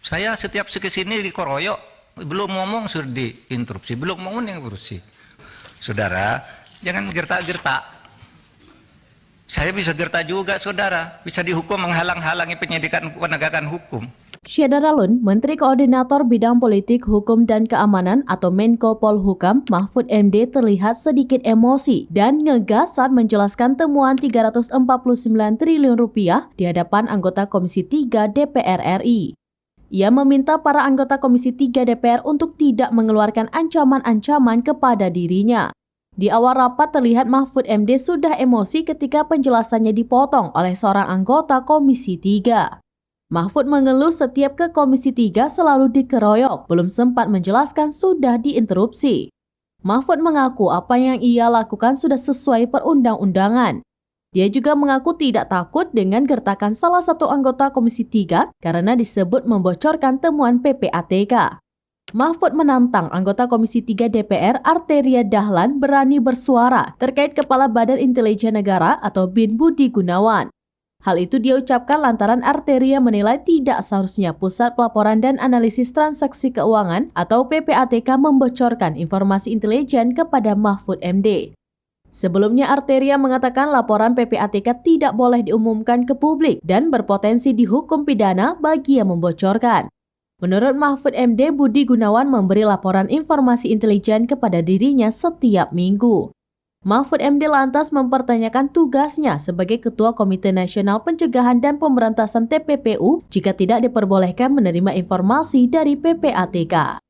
Saya setiap kesini dikeroyok, belum ngomong sudah diinterupsi, belum ngomong yang interupsi. Saudara, jangan gertak-gertak. Saya bisa gertak juga, saudara. Bisa dihukum menghalang-halangi penyidikan penegakan hukum. Syeda Ralun, Menteri Koordinator Bidang Politik, Hukum dan Keamanan atau Menko Polhukam Mahfud MD terlihat sedikit emosi dan ngegas saat menjelaskan temuan 349 triliun rupiah di hadapan anggota Komisi 3 DPR RI. Ia meminta para anggota Komisi 3 DPR untuk tidak mengeluarkan ancaman-ancaman kepada dirinya. Di awal rapat terlihat Mahfud MD sudah emosi ketika penjelasannya dipotong oleh seorang anggota Komisi 3. Mahfud mengeluh setiap ke Komisi 3 selalu dikeroyok, belum sempat menjelaskan sudah diinterupsi. Mahfud mengaku apa yang ia lakukan sudah sesuai perundang-undangan. Dia juga mengaku tidak takut dengan gertakan salah satu anggota Komisi 3 karena disebut membocorkan temuan PPATK. Mahfud menantang anggota Komisi 3 DPR Arteria Dahlan berani bersuara terkait Kepala Badan Intelijen Negara atau BIN Budi Gunawan. Hal itu dia ucapkan lantaran Arteria menilai tidak seharusnya Pusat Pelaporan dan Analisis Transaksi Keuangan atau PPATK membocorkan informasi intelijen kepada Mahfud MD. Sebelumnya Arteria mengatakan laporan PPATK tidak boleh diumumkan ke publik dan berpotensi dihukum pidana bagi yang membocorkan. Menurut Mahfud MD, Budi Gunawan memberi laporan informasi intelijen kepada dirinya setiap minggu. Mahfud MD lantas mempertanyakan tugasnya sebagai Ketua Komite Nasional Pencegahan dan Pemberantasan TPPU jika tidak diperbolehkan menerima informasi dari PPATK.